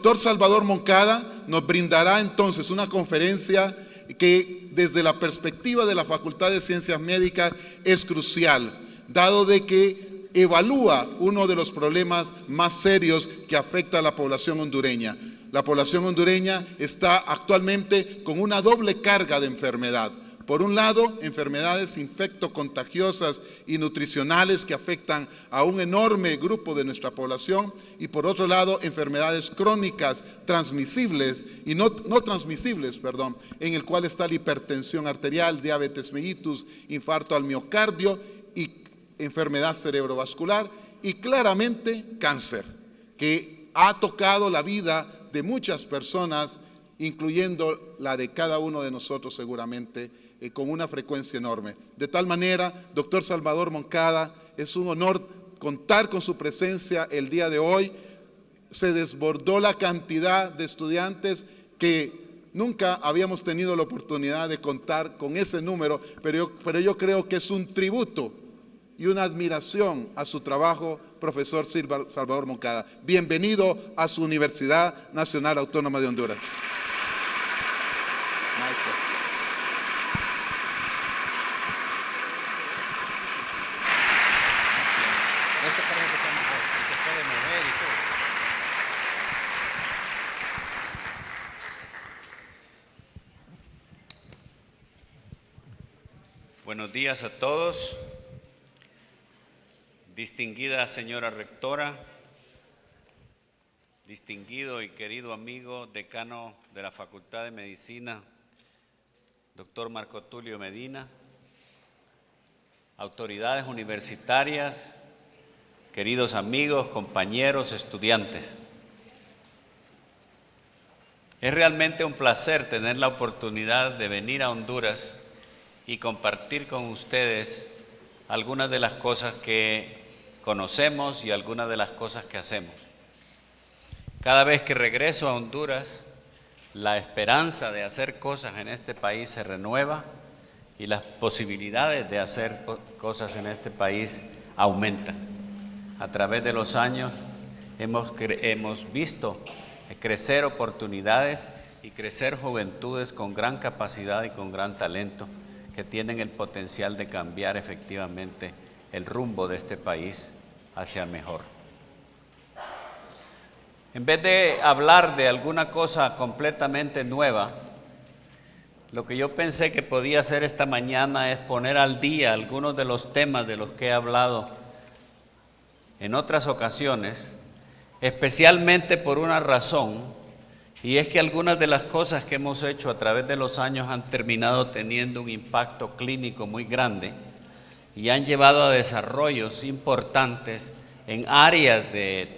doctor Salvador Moncada nos brindará entonces una conferencia que desde la perspectiva de la Facultad de Ciencias Médicas es crucial, dado de que evalúa uno de los problemas más serios que afecta a la población hondureña. La población hondureña está actualmente con una doble carga de enfermedad. Por un lado, enfermedades infectocontagiosas y nutricionales que afectan a un enorme grupo de nuestra población, y por otro lado, enfermedades crónicas transmisibles y no transmisibles, en el cual está la hipertensión arterial, diabetes mellitus, infarto al miocardio y enfermedad cerebrovascular, y claramente cáncer, que ha tocado la vida de muchas personas, incluyendo la de cada uno de nosotros seguramente, con una frecuencia enorme. De tal manera, doctor Salvador Moncada, es un honor contar con su presencia el día de hoy. Se desbordó la cantidad de estudiantes que nunca habíamos tenido la oportunidad de contar con ese número, pero yo creo que es un tributo y una admiración a su trabajo, profesor Salvador Moncada. Bienvenido a su Universidad Nacional Autónoma de Honduras. Maestro. Buenos días a todos. Distinguida señora rectora, distinguido y querido amigo decano de la Facultad de Medicina, doctor Marco Tulio Medina, autoridades universitarias, queridos amigos, compañeros, estudiantes. Es realmente un placer tener la oportunidad de venir a Honduras y compartir con ustedes algunas de las cosas que conocemos y algunas de las cosas que hacemos. Cada vez que regreso a Honduras, la esperanza de hacer cosas en este país se renueva y las posibilidades de hacer cosas en este país aumentan. A través de los años hemos visto crecer oportunidades y crecer juventudes con gran capacidad y con gran talento, que tienen el potencial de cambiar efectivamente el rumbo de este país hacia mejor. En vez de hablar de alguna cosa completamente nueva, lo que yo pensé que podía hacer esta mañana es poner al día algunos de los temas de los que he hablado en otras ocasiones, especialmente por una razón, y es que algunas de las cosas que hemos hecho a través de los años han terminado teniendo un impacto clínico muy grande y han llevado a desarrollos importantes en áreas de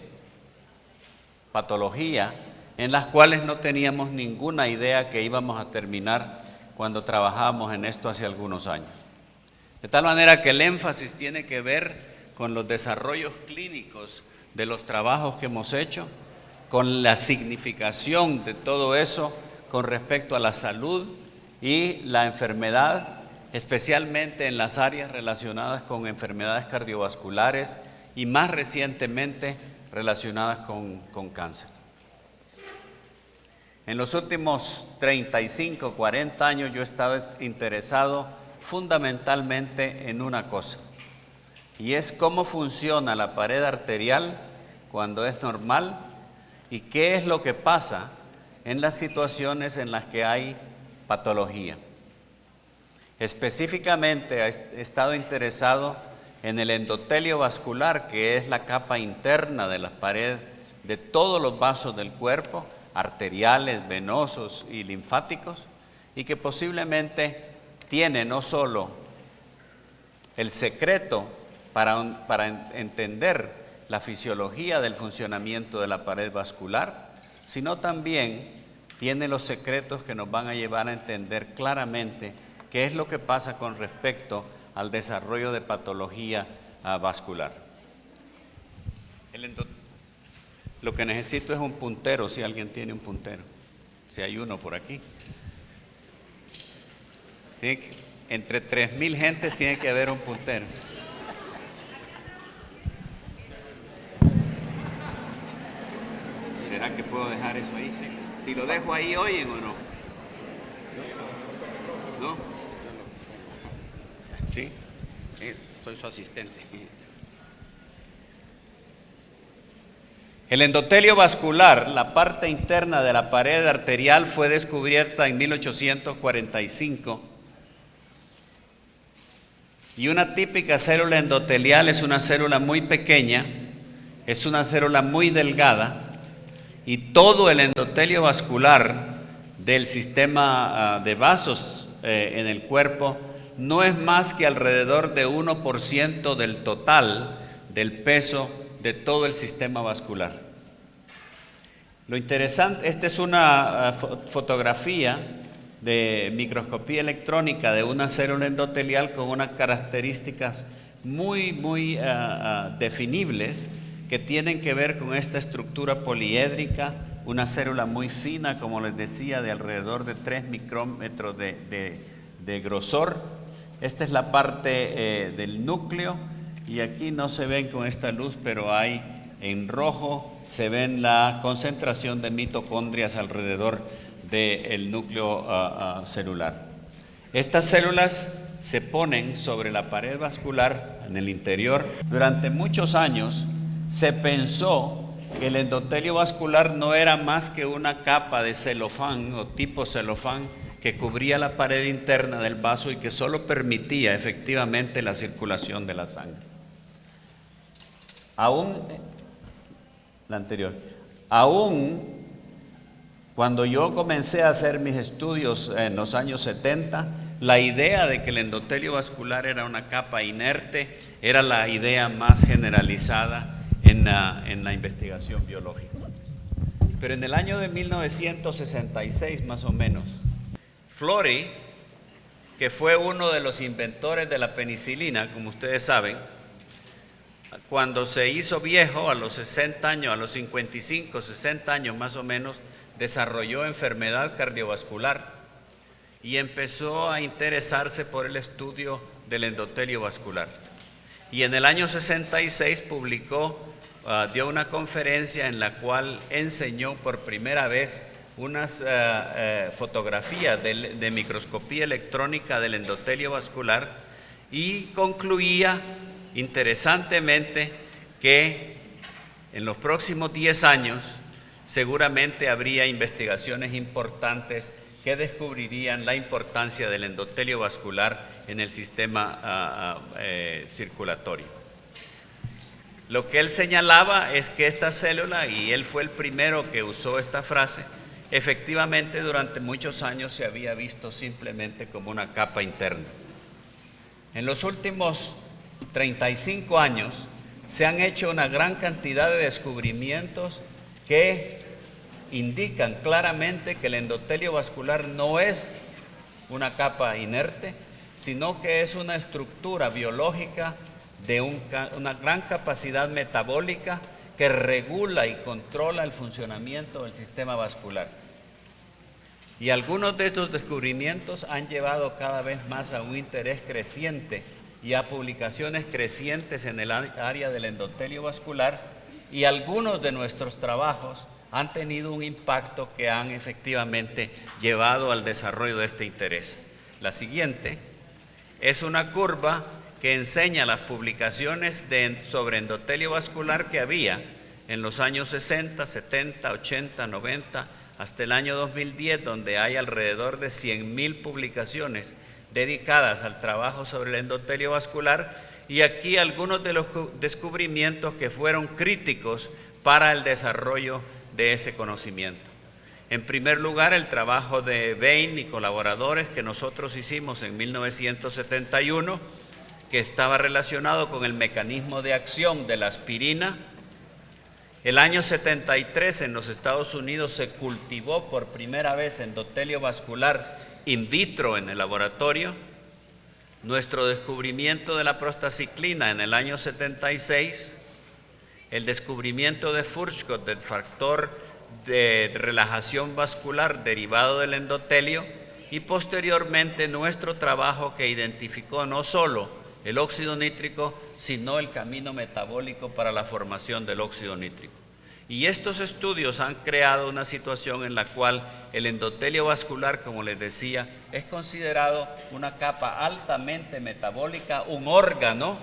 patología en las cuales no teníamos ninguna idea que íbamos a terminar cuando trabajábamos en esto hace algunos años. De tal manera que el énfasis tiene que ver con los desarrollos clínicos de los trabajos que hemos hecho, con la significación de todo eso con respecto a la salud y la enfermedad, especialmente en las áreas relacionadas con enfermedades cardiovasculares y más recientemente relacionadas con cáncer. En los últimos 35, 40 años yo he estado interesado fundamentalmente en una cosa, y es cómo funciona la pared arterial cuando es normal y qué es lo que pasa en las situaciones en las que hay patología. Específicamente he estado interesado en el endotelio vascular, que es la capa interna de la pared de todos los vasos del cuerpo, arteriales, venosos y linfáticos, y que posiblemente tiene no solo el secreto para entender la fisiología del funcionamiento de la pared vascular, sino también tiene los secretos que nos van a llevar a entender claramente qué es lo que pasa con respecto al desarrollo de patología vascular. Lo que necesito es un puntero, si alguien tiene un puntero, si hay uno por aquí. Entre 3,000 gentes tiene que haber un puntero. Sí. ¿Será que puedo dejar eso ahí? Si lo dejo ahí, ¿oyen o no? ¿No? ¿Sí? Soy su asistente. El endotelio vascular, la parte interna de la pared arterial, fue descubierta en 1845. Y una típica célula endotelial es una célula muy pequeña, es una célula muy delgada, y todo el endotelio vascular del sistema de vasos en el cuerpo no es más que alrededor de 1% del total del peso de todo el sistema vascular. Lo interesante, esta es una fotografía de microscopía electrónica de una célula endotelial con unas características muy definibles que tienen que ver con esta estructura poliédrica, una célula muy fina, como les decía, de alrededor de 3 micrómetros de grosor. Esta es la parte del núcleo, y aquí no se ven con esta luz, pero hay en rojo, se ven la concentración de mitocondrias alrededor del núcleo celular. Estas células se ponen sobre la pared vascular en el interior. Durante muchos años se pensó que el endotelio vascular no era más que una capa de celofán o tipo celofán que cubría la pared interna del vaso y que solo permitía efectivamente la circulación de la sangre. Aún cuando yo comencé a hacer mis estudios en los años 70, la idea de que el endotelio vascular era una capa inerte era la idea más generalizada en la investigación biológica. Pero en el año de 1966 más o menos, Florey, que fue uno de los inventores de la penicilina, como ustedes saben, cuando se hizo viejo a los 60 años, a los 55, 60 años más o menos, desarrolló enfermedad cardiovascular y empezó a interesarse por el estudio del endotelio vascular. Y en el año 66 dio una conferencia en la cual enseñó por primera vez unas fotografías de microscopía electrónica del endotelio vascular, y concluía interesantemente que en los próximos 10 años seguramente habría investigaciones importantes que descubrirían la importancia del endotelio vascular en el sistema circulatorio. Lo que él señalaba es que esta célula, y él fue el primero que usó esta frase, efectivamente durante muchos años se había visto simplemente como una capa interna. En los últimos 35 años se han hecho una gran cantidad de descubrimientos que indican claramente que el endotelio vascular no es una capa inerte, sino que es una estructura biológica de una gran capacidad metabólica que regula y controla el funcionamiento del sistema vascular. Y algunos de estos descubrimientos han llevado cada vez más a un interés creciente y a publicaciones crecientes en el área del endotelio vascular, y algunos de nuestros trabajos han tenido un impacto que han efectivamente llevado al desarrollo de este interés. La siguiente es una curva que enseña las publicaciones sobre endotelio vascular que había en los años 60, 70, 80, 90, hasta el año 2010, donde hay alrededor de 100,000 publicaciones dedicadas al trabajo sobre el endotelio vascular, y aquí algunos de los descubrimientos que fueron críticos para el desarrollo de ese conocimiento. En primer lugar, el trabajo de Bain y colaboradores que nosotros hicimos en 1971, que estaba relacionado con el mecanismo de acción de la aspirina. El año 73 en los Estados Unidos se cultivó por primera vez endotelio vascular in vitro en el laboratorio. Nuestro descubrimiento de la prostaciclina en el año 76, el descubrimiento de Furchgott del factor de relajación vascular derivado del endotelio, y posteriormente nuestro trabajo que identificó no solo el óxido nítrico, sino el camino metabólico para la formación del óxido nítrico. Y estos estudios han creado una situación en la cual el endotelio vascular, como les decía, es considerado una capa altamente metabólica, un órgano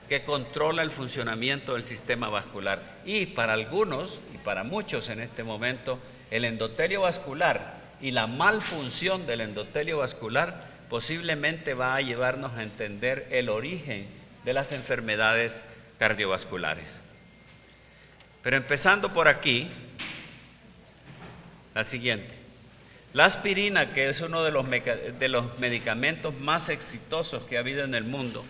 que controla el funcionamiento del sistema vascular. Y para algunos, y para muchos en este momento, el endotelio vascular y la malfunción del endotelio vascular posiblemente va a llevarnos a entender el origen de las enfermedades cardiovasculares. Pero empezando por aquí, la siguiente. La aspirina, que es uno de los medicamentos más exitosos que ha habido en el mundo,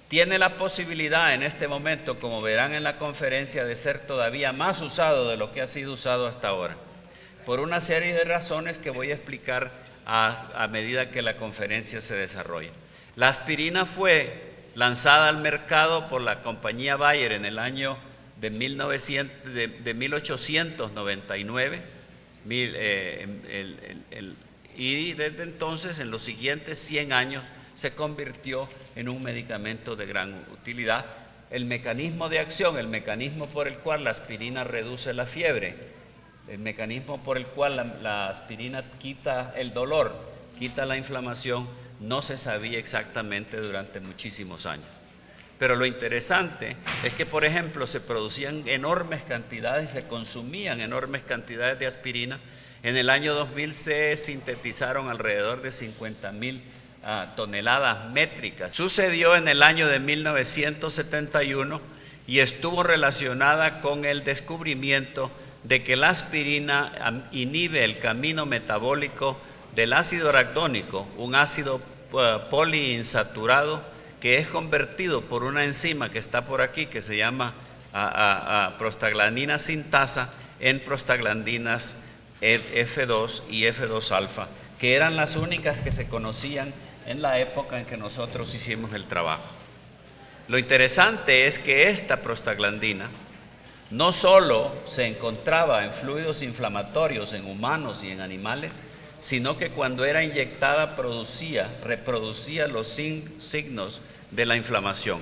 tiene la posibilidad en este momento, como verán en la conferencia, de ser todavía más usado de lo que ha sido usado hasta ahora, por una serie de razones que voy a explicar a medida que la conferencia se desarrolla. La aspirina fue lanzada al mercado por la compañía Bayer en el año de 1899, y desde entonces, en los siguientes 100 años, se convirtió en un medicamento de gran utilidad. El mecanismo de acción, el mecanismo por el cual la aspirina reduce la fiebre, el mecanismo por el cual la aspirina quita el dolor, quita la inflamación, no se sabía exactamente durante muchísimos años. Pero lo interesante es que, por ejemplo, se producían enormes cantidades, se consumían enormes cantidades de aspirina. En el año 2000 se sintetizaron alrededor de 50,000 toneladas métricas. Sucedió en el año de 1971 y estuvo relacionada con el descubrimiento de que la aspirina inhibe el camino metabólico del ácido aracdónico, un ácido poliinsaturado que es convertido por una enzima que está por aquí, que se llama prostaglandina sintasa, en prostaglandinas F2 y F2 alfa, que eran las únicas que se conocían en la época en que nosotros hicimos el trabajo. Lo interesante es que esta prostaglandina no solo se encontraba en fluidos inflamatorios en humanos y en animales, sino que cuando era inyectada reproducía los signos de la inflamación.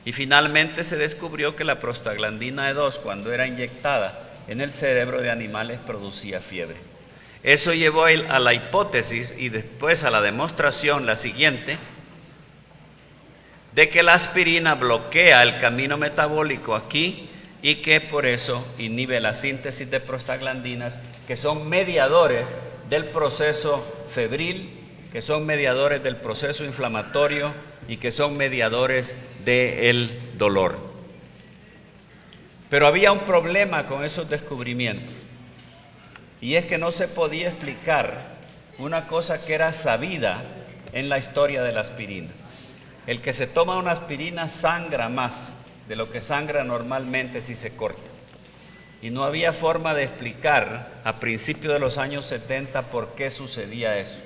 Y finalmente se descubrió que la prostaglandina E2, cuando era inyectada en el cerebro de animales, producía fiebre. Eso llevó a la hipótesis y después a la demostración, la siguiente, de que la aspirina bloquea el camino metabólico aquí y que por eso inhibe la síntesis de prostaglandinas, que son mediadores del proceso febril, que son mediadores del proceso inflamatorio y que son mediadores del dolor. Pero había un problema con esos descubrimientos, y es que no se podía explicar una cosa que era sabida en la historia de la aspirina. El que se toma una aspirina sangra más de lo que sangra normalmente si se corta. Y no había forma de explicar a principios de los años 70 por qué sucedía eso.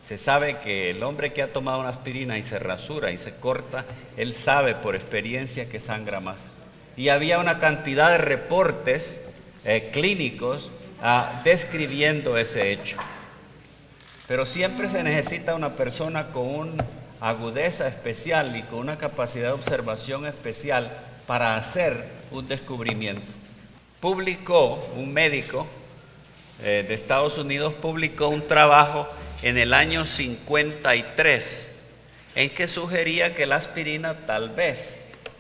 Se sabe que el hombre que ha tomado una aspirina y se rasura y se corta, él sabe por experiencia que sangra más. Y había una cantidad de reportes clínicos describiendo ese hecho. Pero siempre se necesita una persona con una agudeza especial y con una capacidad de observación especial para hacer un descubrimiento. Un médico de Estados Unidos publicó un trabajo en el año 53 en que sugería que la aspirina tal vez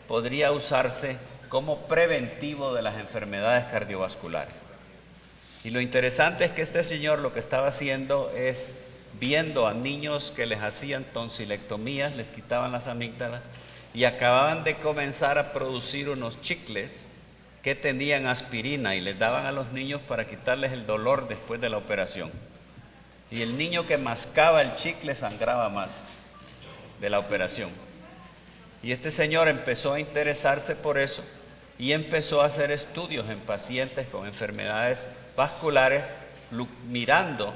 podría usarse como preventivo de las enfermedades cardiovasculares. Y lo interesante es que este señor lo que estaba haciendo es viendo a niños que les hacían tonsilectomías, les quitaban las amígdalas y acababan de comenzar a producir unos chicles que tenían aspirina y les daban a los niños para quitarles el dolor después de la operación. Y el niño que mascaba el chicle sangraba más de la operación. Y este señor empezó a interesarse por eso y empezó a hacer estudios en pacientes con enfermedades vasculares, mirando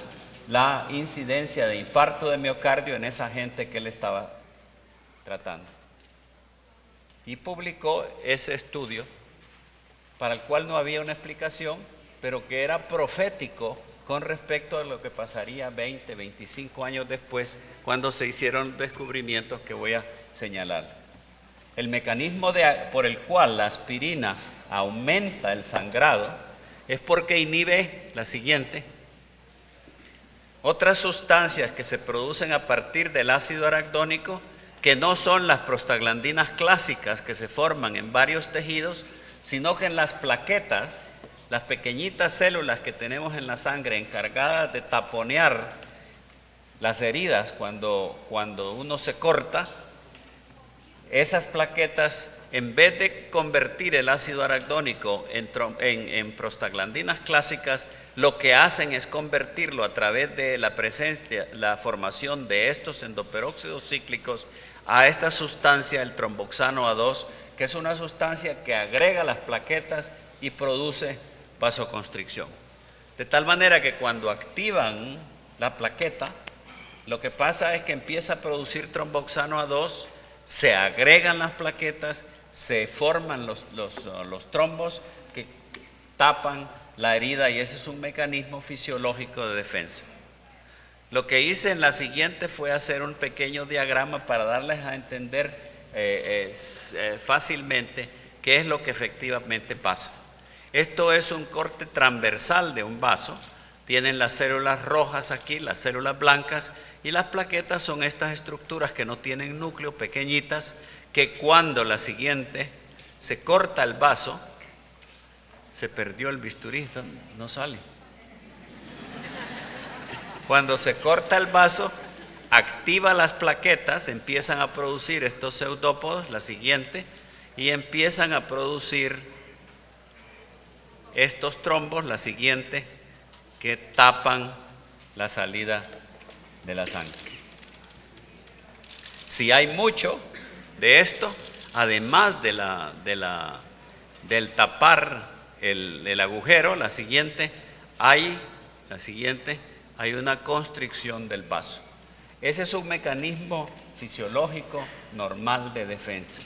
la incidencia de infarto de miocardio en esa gente que él estaba tratando. Y publicó ese estudio, para el cual no había una explicación, pero que era profético con respecto a lo que pasaría 20, 25 años después, cuando se hicieron descubrimientos que voy a señalar. El mecanismo por el cual la aspirina aumenta el sangrado es porque inhibe la siguiente: otras sustancias que se producen a partir del ácido aracdónico, que no son las prostaglandinas clásicas que se forman en varios tejidos, sino que en las plaquetas, las pequeñitas células que tenemos en la sangre encargadas de taponear las heridas cuando uno se corta, esas plaquetas, en vez de convertir el ácido aracdónico en prostaglandinas clásicas, lo que hacen es convertirlo a través de la formación de estos endoperóxidos cíclicos a esta sustancia, el tromboxano A2, que es una sustancia que agrega las plaquetas y produce vasoconstricción. De tal manera que cuando activan la plaqueta, lo que pasa es que empieza a producir tromboxano A2, se agregan las plaquetas, se forman los trombos que tapan la herida, y ese es un mecanismo fisiológico de defensa. Lo que hice en la siguiente fue hacer un pequeño diagrama para darles a entender fácilmente qué es lo que efectivamente pasa. Esto es un corte transversal de un vaso. Tienen las células rojas aquí, las células blancas, y las plaquetas son estas estructuras que no tienen núcleo, pequeñitas, que cuando la siguiente se corta el vaso, se perdió el bisturí, no sale. Cuando se corta el vaso, activa las plaquetas, empiezan a producir estos pseudópodos, la siguiente, y empiezan a producir estos trombos, la siguiente, que tapan la salida de la sangre. Si hay mucho de esto, además del tapar el agujero, la siguiente, hay una constricción del vaso. Ese es un mecanismo fisiológico normal de defensa.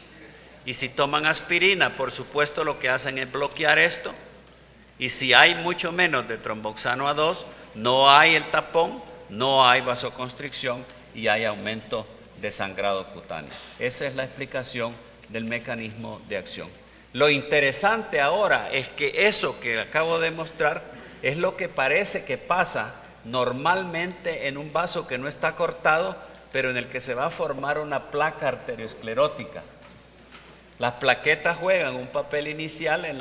Y si toman aspirina, por supuesto, lo que hacen es bloquear esto. Y si hay mucho menos de tromboxano A2, no hay el tapón, no hay vasoconstricción y hay aumento de sangrado cutáneo. Esa es la explicación del mecanismo de acción. Lo interesante ahora es que eso que acabo de mostrar es lo que parece que pasa normalmente en un vaso que no está cortado, pero en el que se va a formar una placa arteriosclerótica. Las plaquetas juegan un papel inicial en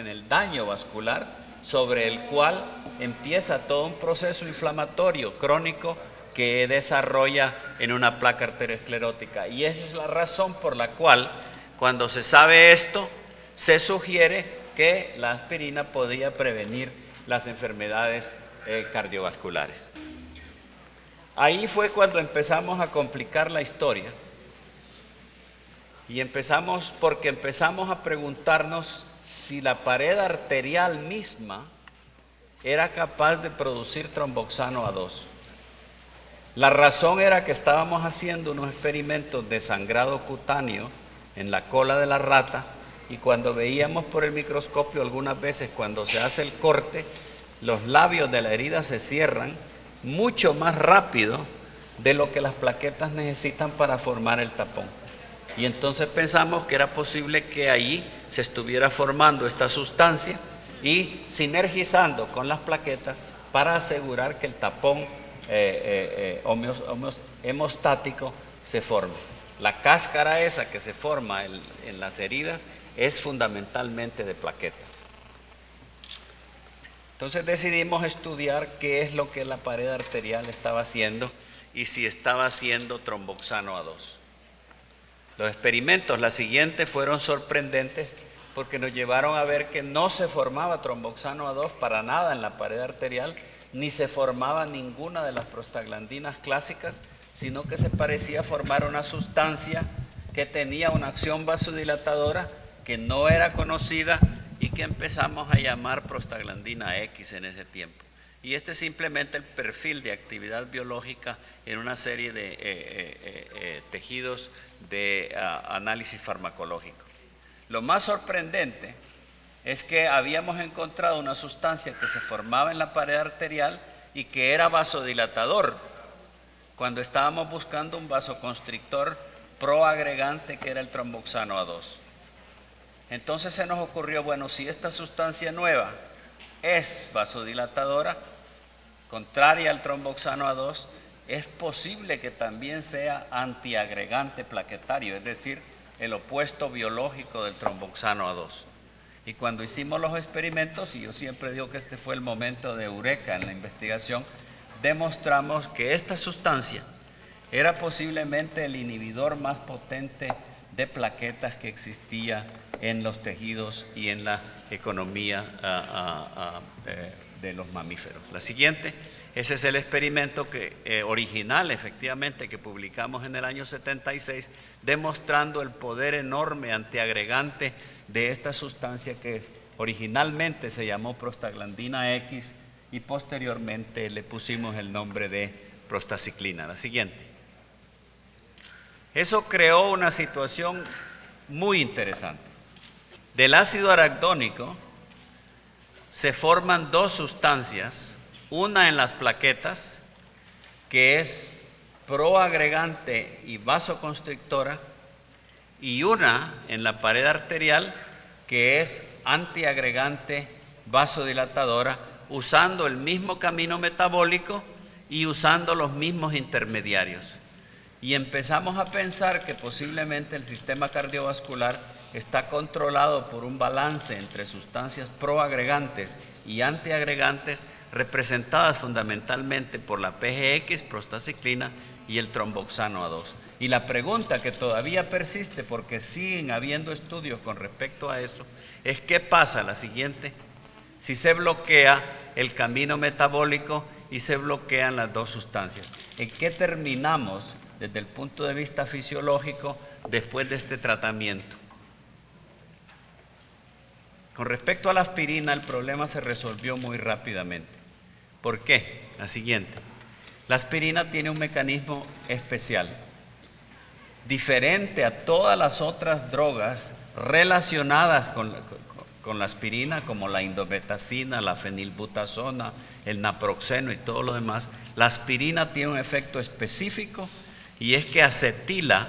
el daño vascular, sobre el cual empieza todo un proceso inflamatorio crónico que desarrolla en una placa arteriosclerótica. Y esa es la razón por la cual, cuando se sabe esto, se sugiere que la aspirina podía prevenir las enfermedades cardiovasculares. Ahí fue cuando empezamos a complicar la historia. Y empezamos a preguntarnos si la pared arterial misma era capaz de producir tromboxano A2. La razón era que estábamos haciendo unos experimentos de sangrado cutáneo en la cola de la rata, y cuando veíamos por el microscopio, algunas veces cuando se hace el corte, los labios de la herida se cierran mucho más rápido de lo que las plaquetas necesitan para formar el tapón. Y entonces pensamos que era posible que allí se estuviera formando esta sustancia y sinergizando con las plaquetas para asegurar que el tapón hemostático se forme. La cáscara esa que se forma en las heridas es fundamentalmente de plaquetas. Entonces decidimos estudiar qué es lo que la pared arterial estaba haciendo y si estaba haciendo tromboxano A2. Los experimentos, la siguiente, fueron sorprendentes porque nos llevaron a ver que no se formaba tromboxano A2 para nada en la pared arterial, ni se formaba ninguna de las prostaglandinas clásicas, sino que se parecía formar una sustancia que tenía una acción vasodilatadora que no era conocida y que empezamos a llamar prostaglandina X en ese tiempo. Y este es simplemente el perfil de actividad biológica en una serie de tejidos de análisis farmacológico. Lo más sorprendente es que habíamos encontrado una sustancia que se formaba en la pared arterial y que era vasodilatador cuando estábamos buscando un vasoconstrictor proagregante que era el tromboxano A2. Entonces se nos ocurrió, bueno, si esta sustancia nueva es vasodilatadora, contraria al tromboxano A2, es posible que también sea antiagregante plaquetario, es decir, el opuesto biológico del tromboxano A2. Y cuando hicimos los experimentos, y yo siempre digo que este fue el momento de eureka en la investigación, demostramos que esta sustancia era posiblemente el inhibidor más potente de plaquetas que existía en los tejidos y en la economía de los mamíferos. La siguiente, ese es el experimento original, efectivamente, que publicamos en el año 76, demostrando el poder enorme antiagregante de esta sustancia que originalmente se llamó prostaglandina X y posteriormente le pusimos el nombre de prostaciclina. La siguiente. Eso creó una situación muy interesante. Del ácido aracdónico se forman dos sustancias, una en las plaquetas, que es proagregante y vasoconstrictora, y una en la pared arterial, que es antiagregante vasodilatadora, usando el mismo camino metabólico y usando los mismos intermediarios. Y empezamos a pensar que posiblemente el sistema cardiovascular está controlado por un balance entre sustancias proagregantes y antiagregantes, representadas fundamentalmente por la PGX, prostaciclina y el tromboxano A2. Y la pregunta que todavía persiste, porque siguen habiendo estudios con respecto a esto, es ¿qué pasa? La siguiente, si se bloquea el camino metabólico y se bloquean las dos sustancias. ¿En qué terminamos desde el punto de vista fisiológico después de este tratamiento? Con respecto a la aspirina, el problema se resolvió muy rápidamente. ¿Por qué? La siguiente. La aspirina tiene un mecanismo especial, diferente a todas las otras drogas relacionadas con la aspirina, como la indometacina, la fenilbutazona, el naproxeno y todo lo demás. La aspirina tiene un efecto específico y es que acetila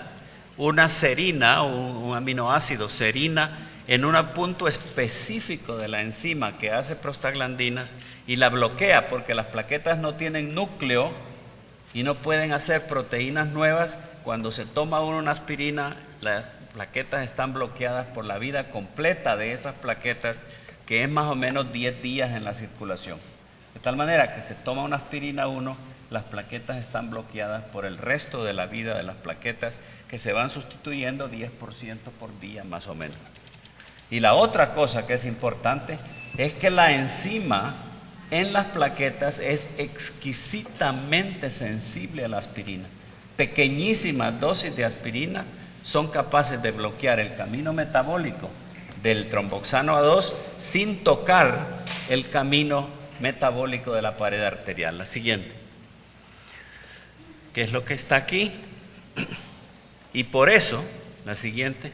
una serina, un aminoácido serina, en un punto específico de la enzima que hace prostaglandinas y la bloquea, porque las plaquetas no tienen núcleo y no pueden hacer proteínas nuevas. Cuando se toma una aspirina, las plaquetas están bloqueadas por la vida completa de esas plaquetas, que es más o menos 10 días en la circulación. De tal manera que se toma una aspirina 1, las plaquetas están bloqueadas por el resto de la vida de las plaquetas, que se van sustituyendo 10% por día más o menos. Y la otra cosa que es importante es que la enzima en las plaquetas es exquisitamente sensible a la aspirina. Pequeñísimas dosis de aspirina son capaces de bloquear el camino metabólico del tromboxano A2 sin tocar el camino metabólico de la pared arterial. La siguiente. ¿Qué es lo que está aquí? Y por eso, la siguiente.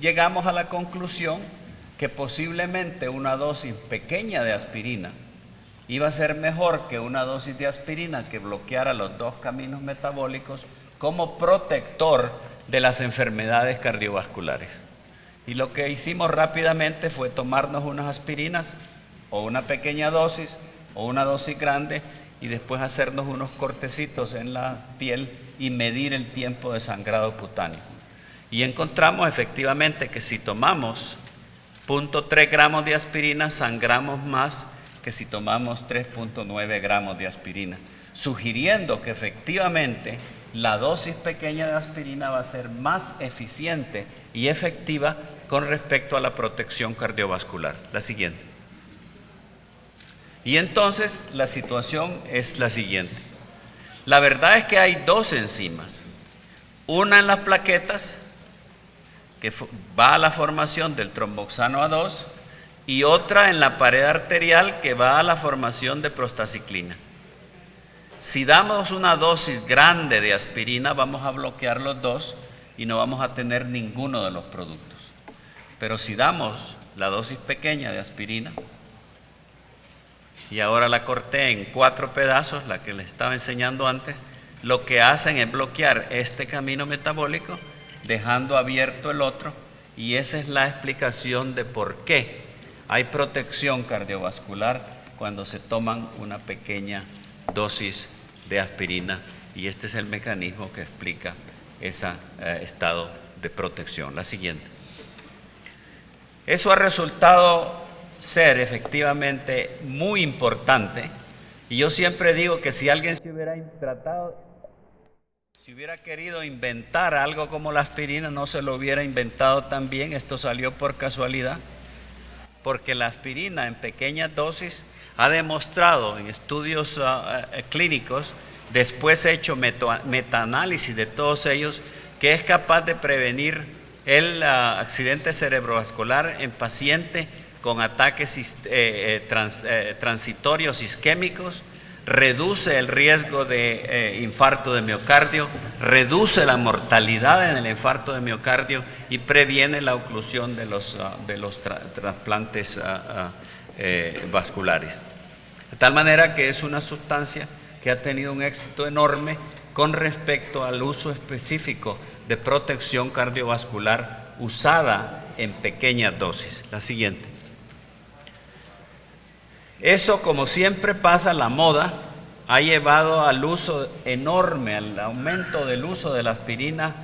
Llegamos a la conclusión que posiblemente una dosis pequeña de aspirina iba a ser mejor que una dosis de aspirina que bloqueara los dos caminos metabólicos como protector de las enfermedades cardiovasculares. Y lo que hicimos rápidamente fue tomarnos unas aspirinas, o una pequeña dosis, o una dosis grande, y después hacernos unos cortecitos en la piel y medir el tiempo de sangrado cutáneo. Y encontramos efectivamente que si tomamos 0.3 gramos de aspirina, sangramos más que si tomamos 3.9 gramos de aspirina, sugiriendo que efectivamente la dosis pequeña de aspirina va a ser más eficiente y efectiva con respecto a la protección cardiovascular. La siguiente. Y entonces la situación es la siguiente. La verdad es que hay dos enzimas, una en las plaquetas, que va a la formación del tromboxano A2, y otra en la pared arterial, que va a la formación de prostaciclina. Si damos una dosis grande de aspirina, vamos a bloquear los dos y no vamos a tener ninguno de los productos. Pero si damos la dosis pequeña de aspirina, y ahora la corté en 4 pedazos, la que les estaba enseñando antes, lo que hacen es bloquear este camino metabólico, dejando abierto el otro, y esa es la explicación de por qué hay protección cardiovascular cuando se toman una pequeña dosis de aspirina, y este es el mecanismo que explica ese estado de protección. La siguiente. Eso ha resultado ser efectivamente muy importante, y yo siempre digo que si alguien se hubiera si hubiera querido inventar algo como la aspirina, no se lo hubiera inventado tan bien. Esto salió por casualidad, porque la aspirina en pequeñas dosis ha demostrado en estudios clínicos, después hecho metaanálisis de todos ellos, que es capaz de prevenir el accidente cerebrovascular en pacientes con ataques transitorios isquémicos, reduce el riesgo de infarto de miocardio, reduce la mortalidad en el infarto de miocardio y previene la oclusión de los trasplantes vasculares. De tal manera que es una sustancia que ha tenido un éxito enorme con respecto al uso específico de protección cardiovascular usada en pequeñas dosis. La siguiente. Eso, como siempre pasa, la moda ha llevado al uso enorme, al aumento del uso de la aspirina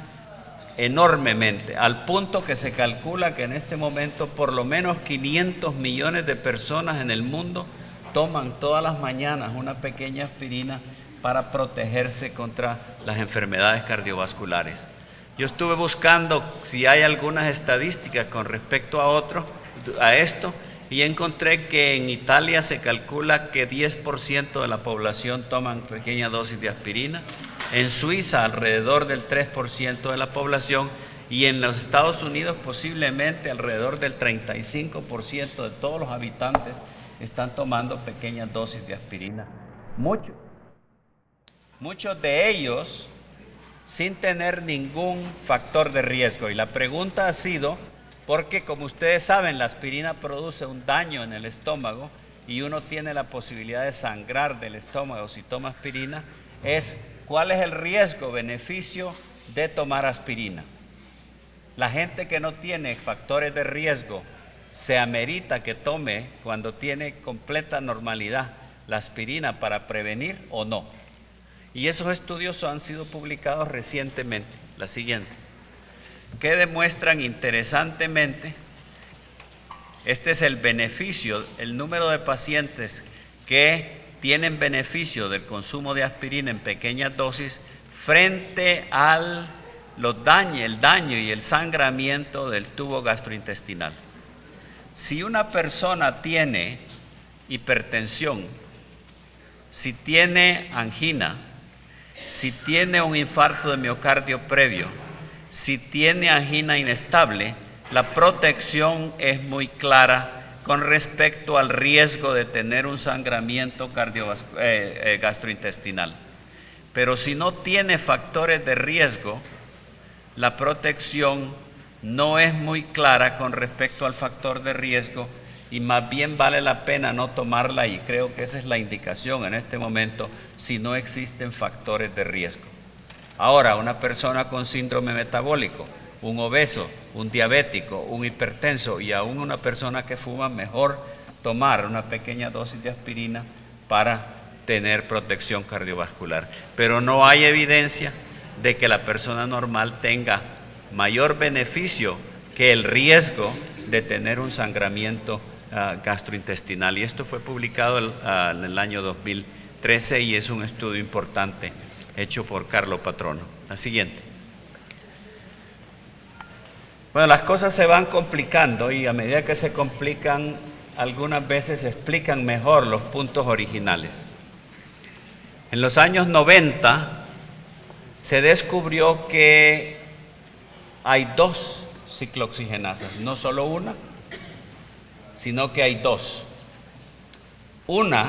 enormemente, al punto que se calcula que en este momento por lo menos 500 millones de personas en el mundo toman todas las mañanas una pequeña aspirina para protegerse contra las enfermedades cardiovasculares. Yo estuve buscando si hay algunas estadísticas con respecto a esto, y encontré que en Italia se calcula que 10% de la población toman pequeña dosis de aspirina, en Suiza alrededor del 3% de la población, y en los Estados Unidos posiblemente alrededor del 35% de todos los habitantes están tomando pequeñas dosis de aspirina. Muchos de ellos sin tener ningún factor de riesgo, y la pregunta ha sido, porque como ustedes saben, la aspirina produce un daño en el estómago y uno tiene la posibilidad de sangrar del estómago si toma aspirina, es ¿cuál es el riesgo-beneficio de tomar aspirina? La gente que no tiene factores de riesgo, se amerita que tome cuando tiene completa normalidad la aspirina para prevenir o no. Y esos estudios han sido publicados recientemente. La siguiente. Que demuestran interesantemente, este es el beneficio, el número de pacientes que tienen beneficio del consumo de aspirina en pequeñas dosis frente al el daño y el sangramiento del tubo gastrointestinal. Si una persona tiene hipertensión, si tiene angina, si tiene un infarto de miocardio previo, si tiene angina inestable, la protección es muy clara con respecto al riesgo de tener un sangramiento gastrointestinal. Pero si no tiene factores de riesgo, la protección no es muy clara con respecto al factor de riesgo, y más bien vale la pena no tomarla, y creo que esa es la indicación en este momento si no existen factores de riesgo. Ahora, una persona con síndrome metabólico, un obeso, un diabético, un hipertenso y aún una persona que fuma, mejor tomar una pequeña dosis de aspirina para tener protección cardiovascular. Pero no hay evidencia de que la persona normal tenga mayor beneficio que el riesgo de tener un sangramiento gastrointestinal. Y esto fue publicado en el año 2013 y es un estudio importante hecho por Carlo Patrono. La siguiente. Bueno, las cosas se van complicando, y a medida que se complican, algunas veces se explican mejor los puntos originales. En los años 90 se descubrió que hay dos ciclooxigenasas, no solo una, sino que hay dos. Una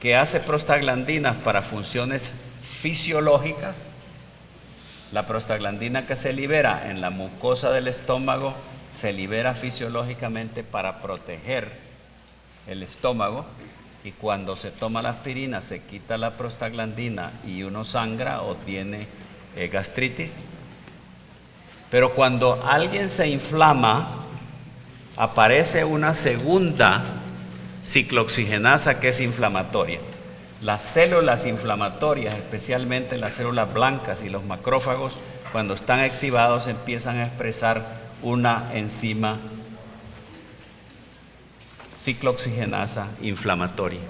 que hace prostaglandinas para funciones fisiológicas, la prostaglandina que se libera en la mucosa del estómago se libera fisiológicamente para proteger el estómago, y cuando se toma la aspirina se quita la prostaglandina y uno sangra o tiene gastritis. Pero cuando alguien se inflama, aparece una segunda ciclooxigenasa que es inflamatoria. Las células inflamatorias, especialmente las células blancas y los macrófagos, cuando están activados empiezan a expresar una enzima ciclooxigenasa inflamatoria.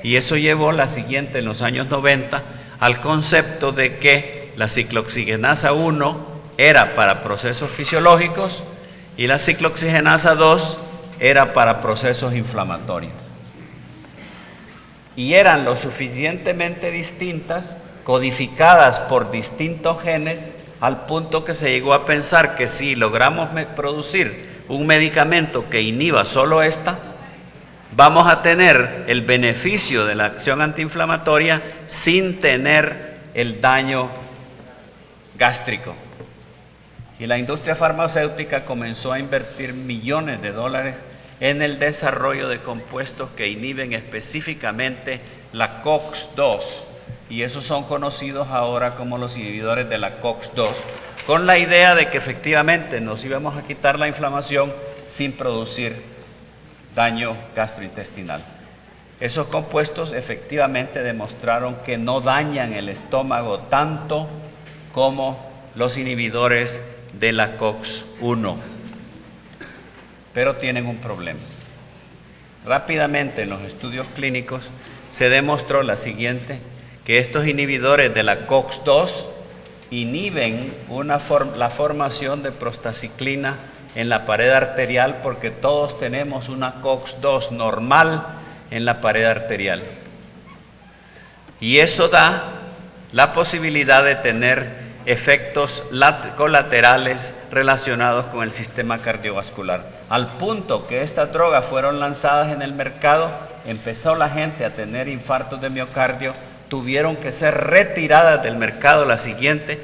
Y eso llevó la siguiente, en los años 90, al concepto de que la ciclooxigenasa 1 era para procesos fisiológicos y la ciclooxigenasa 2 era para procesos inflamatorios. Y eran lo suficientemente distintas, codificadas por distintos genes, al punto que se llegó a pensar que si logramos producir un medicamento que inhiba solo esta, vamos a tener el beneficio de la acción antiinflamatoria sin tener el daño gástrico. Y la industria farmacéutica comenzó a invertir millones de dólares en el desarrollo de compuestos que inhiben específicamente la COX-2, y esos son conocidos ahora como los inhibidores de la COX-2, con la idea de que efectivamente nos íbamos a quitar la inflamación sin producir daño gastrointestinal. Esos compuestos efectivamente demostraron que no dañan el estómago tanto como los inhibidores de la COX-1, pero tienen un problema. Rápidamente en los estudios clínicos se demostró la siguiente, que estos inhibidores de la COX-2 inhiben la formación de prostaciclina en la pared arterial, porque todos tenemos una COX-2 normal en la pared arterial. Y eso da la posibilidad de tener efectos colaterales relacionados con el sistema cardiovascular. Al punto que estas drogas fueron lanzadas en el mercado, empezó la gente a tener infartos de miocardio, tuvieron que ser retiradas del mercado la siguiente,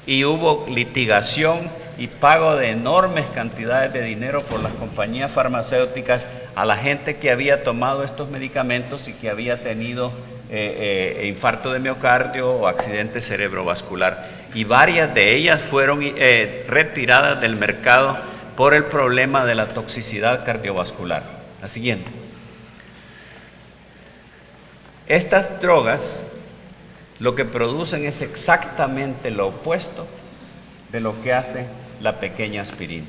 y hubo litigación y pago de enormes cantidades de dinero por las compañías farmacéuticas a la gente que había tomado estos medicamentos y que había tenido infarto de miocardio o accidente cerebrovascular. Y varias de ellas fueron retiradas del mercado por el problema de la toxicidad cardiovascular. La siguiente. Estas drogas lo que producen es exactamente lo opuesto de lo que hace la pequeña aspirina.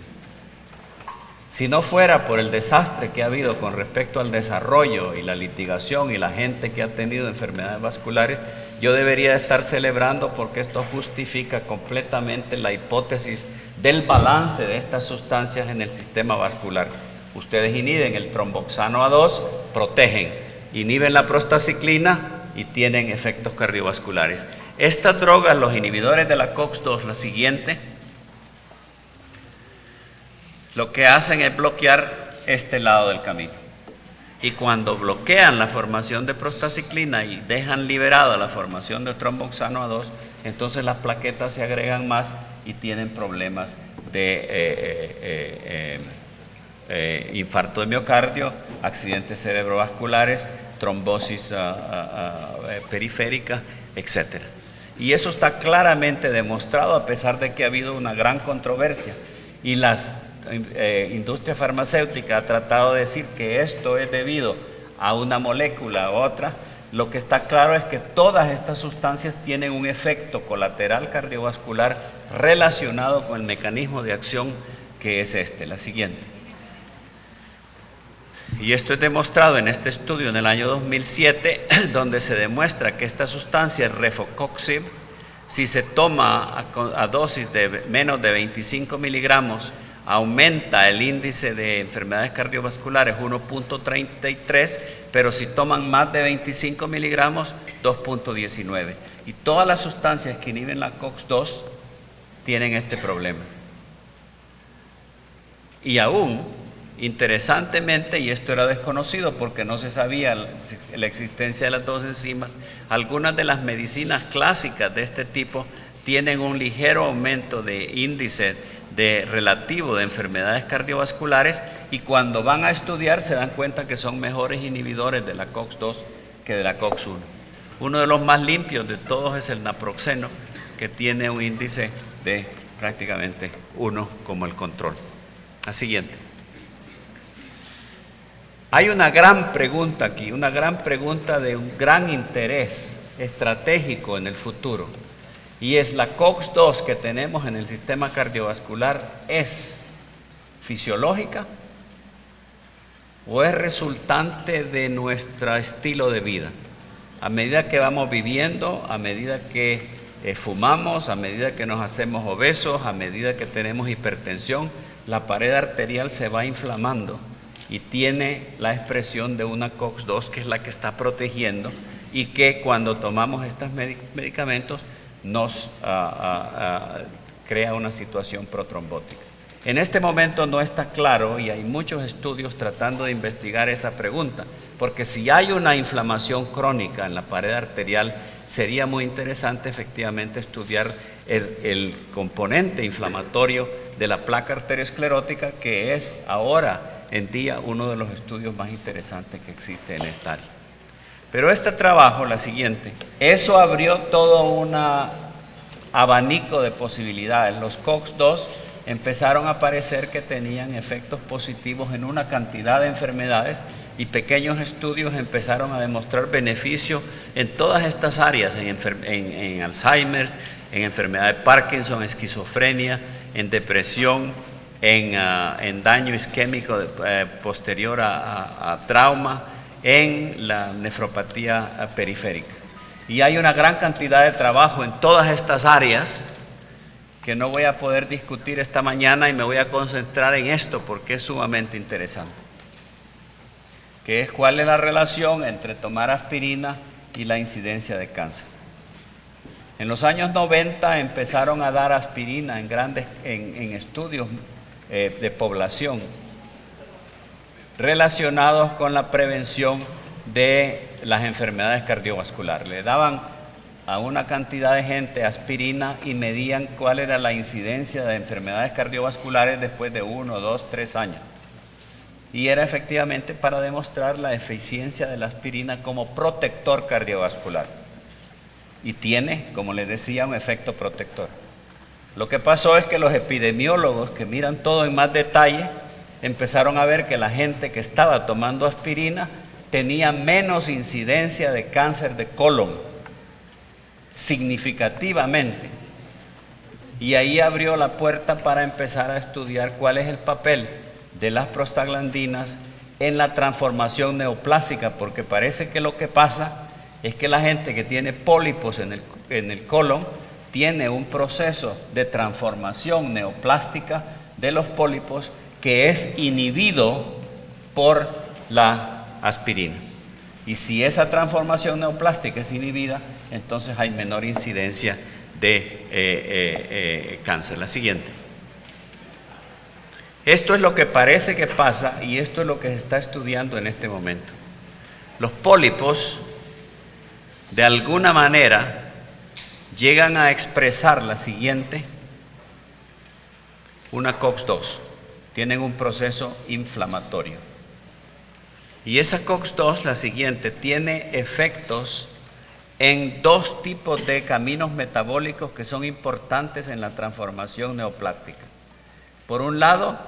Si no fuera por el desastre que ha habido con respecto al desarrollo y la litigación y la gente que ha tenido enfermedades vasculares, yo debería estar celebrando, porque esto justifica completamente la hipótesis del balance de estas sustancias en el sistema vascular. Ustedes inhiben el tromboxano A2, protegen, inhiben la prostaciclina y tienen efectos cardiovasculares. Estas drogas, los inhibidores de la COX-2, la siguiente, lo que hacen es bloquear este lado del camino. Y cuando bloquean la formación de prostaciclina y dejan liberada la formación de tromboxano A2, entonces las plaquetas se agregan más y tienen problemas de infarto de miocardio, accidentes cerebrovasculares, trombosis periférica, etc. Y eso está claramente demostrado, a pesar de que ha habido una gran controversia. Y las industria farmacéutica ha tratado de decir que esto es debido a una molécula u otra. Lo que está claro es que todas estas sustancias tienen un efecto colateral cardiovascular relacionado con el mecanismo de acción, que es este, la siguiente. Y esto es demostrado en este estudio en el año 2007, donde se demuestra que esta sustancia, Refocoxib, si se toma a dosis de menos de 25 miligramos, aumenta el índice de enfermedades cardiovasculares 1.33, pero si toman más de 25 miligramos, 2.19. Y todas las sustancias que inhiben la COX-2 tienen este problema. Y aún, interesantemente, y esto era desconocido porque no se sabía la existencia de las dos enzimas, algunas de las medicinas clásicas de este tipo tienen un ligero aumento de índice relativo de enfermedades cardiovasculares, y cuando van a estudiar se dan cuenta que son mejores inhibidores de la COX-2 que de la COX-1. Uno de los más limpios de todos es el naproxeno, que tiene un índice de prácticamente 1 como el control. La siguiente. Hay una gran pregunta aquí, una gran pregunta de un gran interés estratégico en el futuro, y es: ¿la COX-2 que tenemos en el sistema cardiovascular es fisiológica o es resultante de nuestro estilo de vida? A medida que vamos viviendo, a medida que fumamos, a medida que nos hacemos obesos, a medida que tenemos hipertensión, la pared arterial se va inflamando y tiene la expresión de una COX-2 que es la que está protegiendo, y que cuando tomamos estos medicamentos nos crea una situación protrombótica. En este momento no está claro, y hay muchos estudios tratando de investigar esa pregunta, porque si hay una inflamación crónica en la pared arterial, sería muy interesante efectivamente estudiar el componente inflamatorio de la placa arteriosclerótica, que es ahora en día uno de los estudios más interesantes que existe en esta área. Pero este trabajo, la siguiente, eso abrió todo un abanico de posibilidades. Los COX-2 empezaron a aparecer que tenían efectos positivos en una cantidad de enfermedades, y pequeños estudios empezaron a demostrar beneficio en todas estas áreas, en Alzheimer, en enfermedad de Parkinson, esquizofrenia, en depresión, en daño isquémico posterior a trauma, en la nefropatía periférica. Y hay una gran cantidad de trabajo en todas estas áreas que no voy a poder discutir esta mañana, y me voy a concentrar en esto porque es sumamente interesante, que es cuál es la relación entre tomar aspirina y la incidencia de cáncer. En los años 90 empezaron a dar aspirina en estudios de población relacionados con la prevención de las enfermedades cardiovasculares. Le daban a una cantidad de gente aspirina y medían cuál era la incidencia de enfermedades cardiovasculares después de 1, 2, 3 años. Y era efectivamente para demostrar la eficiencia de la aspirina como protector cardiovascular. Y tiene, como les decía, un efecto protector. Lo que pasó es que los epidemiólogos, que miran todo en más detalle, empezaron a ver que la gente que estaba tomando aspirina tenía menos incidencia de cáncer de colon, significativamente. Y ahí abrió la puerta para empezar a estudiar cuál es el papel de las prostaglandinas en la transformación neoplásica, porque parece que lo que pasa es que la gente que tiene pólipos en el colon tiene un proceso de transformación neoplástica de los pólipos que es inhibido por la aspirina. Y si esa transformación neoplástica es inhibida, entonces hay menor incidencia de cáncer. La siguiente. Esto es lo que parece que pasa, y esto es lo que se está estudiando en este momento. Los pólipos, de alguna manera, llegan a expresar la siguiente: una COX-2. Tienen un proceso inflamatorio. Y esa COX-2, la siguiente, tiene efectos en dos tipos de caminos metabólicos que son importantes en la transformación neoplástica. Por un lado,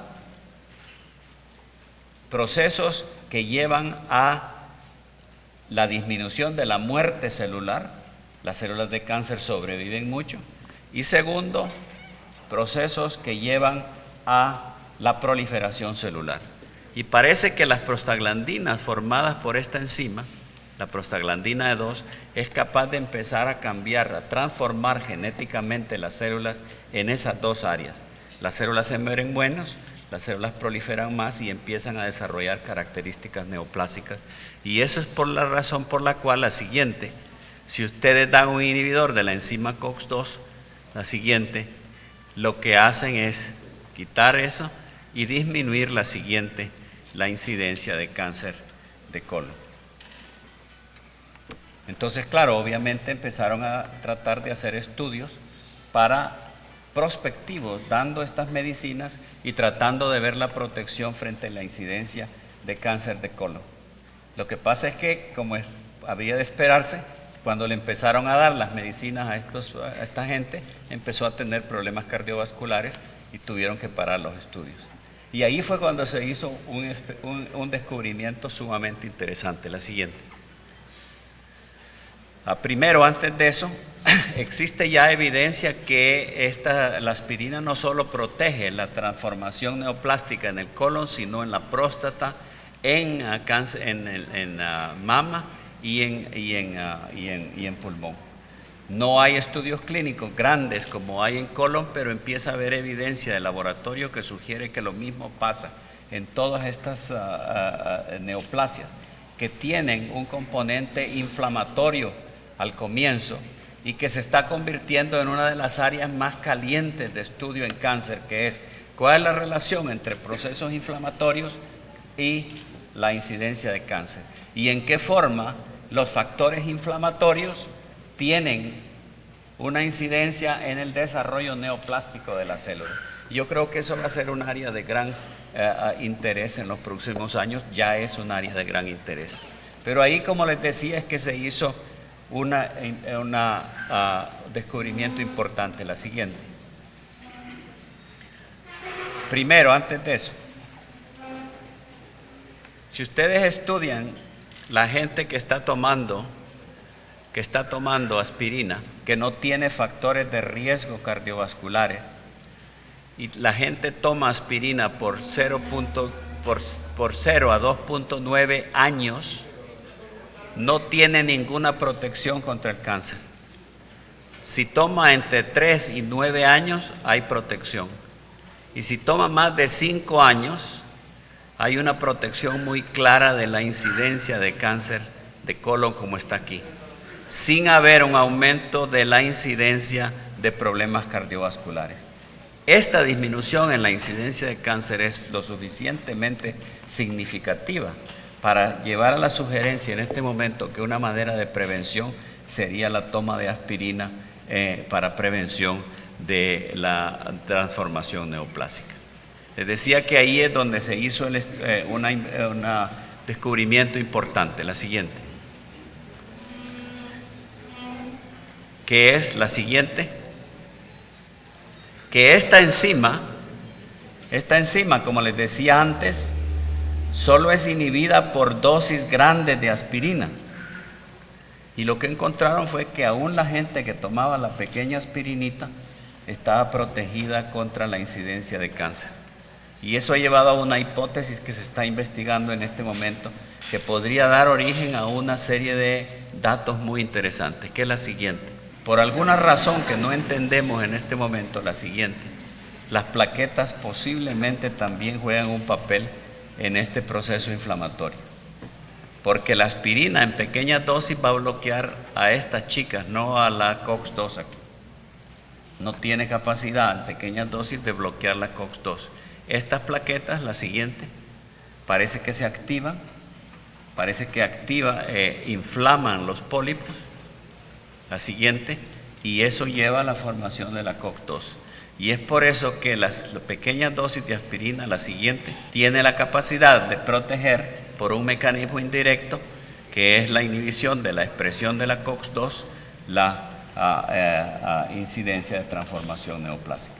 procesos que llevan a la disminución de la muerte celular. Las células de cáncer sobreviven mucho. Y segundo, procesos que llevan a la proliferación celular. Y parece que las prostaglandinas formadas por esta enzima, la prostaglandina E2, es capaz de empezar a cambiar, a transformar genéticamente las células en esas dos áreas. Las células se mueren menos, las células proliferan más y empiezan a desarrollar características neoplásicas. Y eso es por la razón por la cual la siguiente, si ustedes dan un inhibidor de la enzima COX-2, la siguiente, lo que hacen es quitar eso y disminuir la siguiente, la incidencia de cáncer de colon. Entonces, claro, obviamente empezaron a tratar de hacer estudios para prospectivos, dando estas medicinas y tratando de ver la protección frente a la incidencia de cáncer de colon. Lo que pasa es que, como había de esperarse, cuando le empezaron a dar las medicinas a esta gente, empezó a tener problemas cardiovasculares y tuvieron que parar los estudios. Y ahí fue cuando se hizo un descubrimiento sumamente interesante. La siguiente. Primero, antes de eso, existe ya evidencia que la aspirina no solo protege la transformación neoplástica en el colon, sino en la próstata, en cáncer, en mama y en pulmón. No hay estudios clínicos grandes como hay en colon, pero empieza a haber evidencia de laboratorio que sugiere que lo mismo pasa en todas estas neoplasias que tienen un componente inflamatorio al comienzo y que se está convirtiendo en una de las áreas más calientes de estudio en cáncer, que es cuál es la relación entre procesos inflamatorios y la incidencia de cáncer y en qué forma los factores inflamatorios tienen una incidencia en el desarrollo neoplástico de la célula. Yo creo que eso va a ser un área de gran interés en los próximos años, ya es un área de gran interés. Pero ahí, como les decía, es que se hizo un descubrimiento importante. La siguiente. Primero, antes de eso, si ustedes estudian la gente que está tomando aspirina, que no tiene factores de riesgo cardiovasculares, y la gente toma aspirina por 0 a 2.9 años, no tiene ninguna protección contra el cáncer. Si toma entre 3 y 9 años, hay protección. Y si toma más de 5 años, hay una protección muy clara de la incidencia de cáncer de colon, como está aquí, sin haber un aumento de la incidencia de problemas cardiovasculares. Esta disminución en la incidencia de cáncer es lo suficientemente significativa para llevar a la sugerencia en este momento que una manera de prevención sería la toma de aspirina para prevención de la transformación neoplásica. Les decía que ahí es donde se hizo un descubrimiento importante. La siguiente. ¿Qué es la siguiente? Que esta enzima, como les decía antes, solo es inhibida por dosis grandes de aspirina. Y lo que encontraron fue que aún la gente que tomaba la pequeña aspirinita estaba protegida contra la incidencia de cáncer. Y eso ha llevado a una hipótesis que se está investigando en este momento, que podría dar origen a una serie de datos muy interesantes, que es la siguiente. Por alguna razón que no entendemos en este momento, la siguiente. Las plaquetas posiblemente también juegan un papel en este proceso inflamatorio. Porque la aspirina en pequeñas dosis va a bloquear a estas chicas, no a la COX-2 aquí. No tiene capacidad en pequeñas dosis de bloquear la COX-2. Estas plaquetas, la siguiente, parece que se activan, inflaman los pólipos, la siguiente, y eso lleva a la formación de la COX-2. Y es por eso que las pequeñas dosis de aspirina, la siguiente, tiene la capacidad de proteger por un mecanismo indirecto, que es la inhibición de la expresión de la COX-2, la incidencia de transformación neoplásica.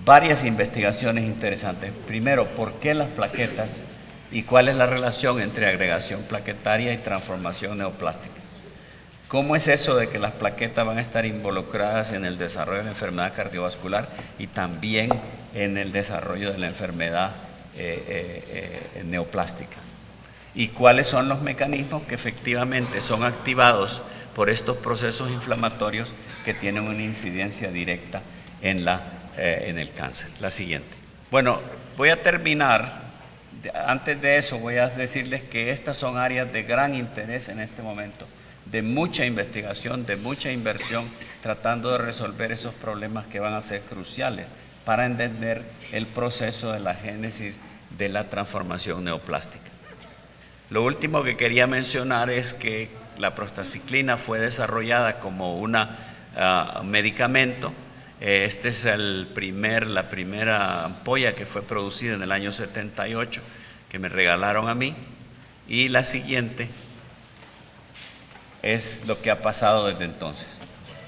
Varias investigaciones interesantes. Primero, ¿por qué las plaquetas y cuál es la relación entre agregación plaquetaria y transformación neoplástica? ¿Cómo es eso de que las plaquetas van a estar involucradas en el desarrollo de la enfermedad cardiovascular y también en el desarrollo de la enfermedad neoplástica? ¿Y cuáles son los mecanismos que efectivamente son activados por estos procesos inflamatorios que tienen una incidencia directa en el cáncer? La siguiente. Bueno, voy a terminar. Antes de eso voy a decirles que estas son áreas de gran interés en este momento, de mucha investigación, de mucha inversión, tratando de resolver esos problemas que van a ser cruciales para entender el proceso de la génesis de la transformación neoplástica. Lo último que quería mencionar es que la prostaciclina fue desarrollada como un medicamento Este es la primera ampolla que fue producida en el año 78, que me regalaron a mí, y la siguiente es lo que ha pasado desde entonces.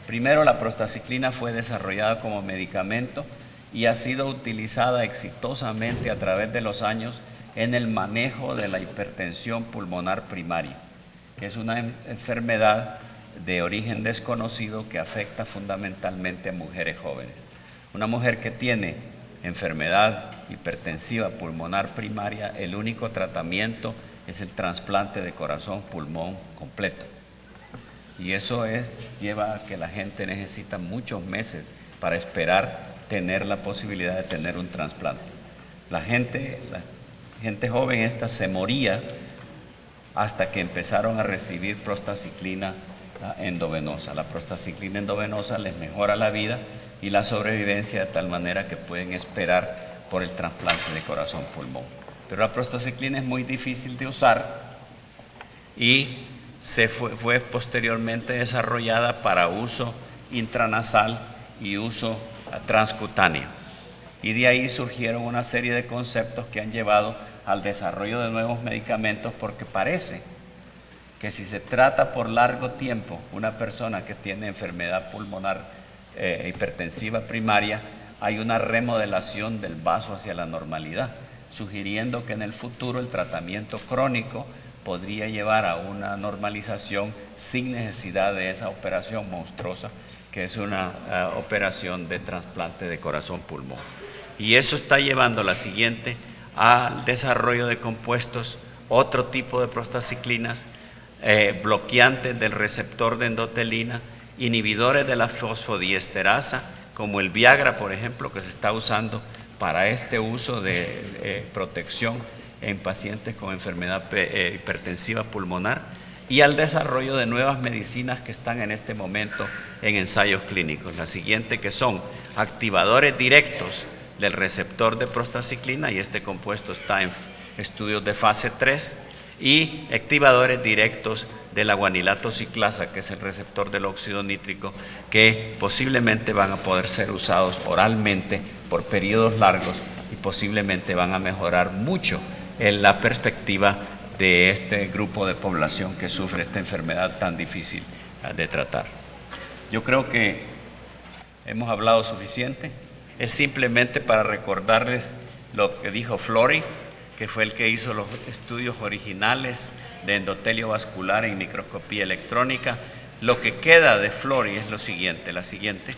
Primero, la prostaciclina fue desarrollada como medicamento y ha sido utilizada exitosamente a través de los años en el manejo de la hipertensión pulmonar primaria, que es una enfermedad de origen desconocido que afecta fundamentalmente a mujeres jóvenes. Una mujer que tiene enfermedad hipertensiva pulmonar primaria, el único tratamiento es el trasplante de corazón-pulmón completo. Y eso lleva a que la gente necesita muchos meses para esperar tener la posibilidad de tener un trasplante. La gente joven esta se moría hasta que empezaron a recibir prostaciclina endovenosa. La prostaciclina endovenosa les mejora la vida y la sobrevivencia de tal manera que pueden esperar por el trasplante de corazón-pulmón. Pero la prostaciclina es muy difícil de usar y fue posteriormente desarrollada para uso intranasal y uso transcutáneo. Y de ahí surgieron una serie de conceptos que han llevado al desarrollo de nuevos medicamentos, porque parece que si se trata por largo tiempo una persona que tiene enfermedad pulmonar hipertensiva primaria, hay una remodelación del vaso hacia la normalidad, sugiriendo que en el futuro el tratamiento crónico podría llevar a una normalización sin necesidad de esa operación monstruosa que es una operación de trasplante de corazón-pulmón. Y eso está llevando la siguiente al desarrollo de compuestos, otro tipo de prostaciclinas, bloqueantes del receptor de endotelina, inhibidores de la fosfodiesterasa, como el Viagra, por ejemplo, que se está usando para este uso de protección en pacientes con enfermedad hipertensiva pulmonar, y al desarrollo de nuevas medicinas que están en este momento en ensayos clínicos. La siguiente, que son activadores directos del receptor de prostaciclina, y este compuesto está en estudios de fase 3, y activadores directos de la guanilato ciclasa, que es el receptor del óxido nítrico, que posiblemente van a poder ser usados oralmente por periodos largos y posiblemente van a mejorar mucho en la perspectiva de este grupo de población que sufre esta enfermedad tan difícil de tratar. Yo creo que hemos hablado suficiente. Es simplemente para recordarles lo que dijo Florey, que fue el que hizo los estudios originales de endotelio vascular en microscopía electrónica. Lo que queda de Florey es la siguiente,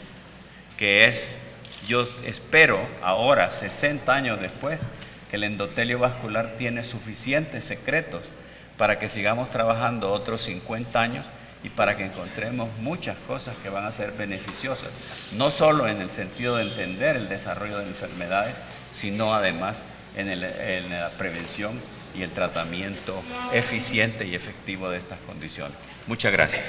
que es, yo espero ahora, 60 años después, que el endotelio vascular tiene suficientes secretos para que sigamos trabajando otros 50 años y para que encontremos muchas cosas que van a ser beneficiosas, no solo en el sentido de entender el desarrollo de enfermedades, sino además en la prevención y el tratamiento eficiente y efectivo de estas condiciones. Muchas gracias.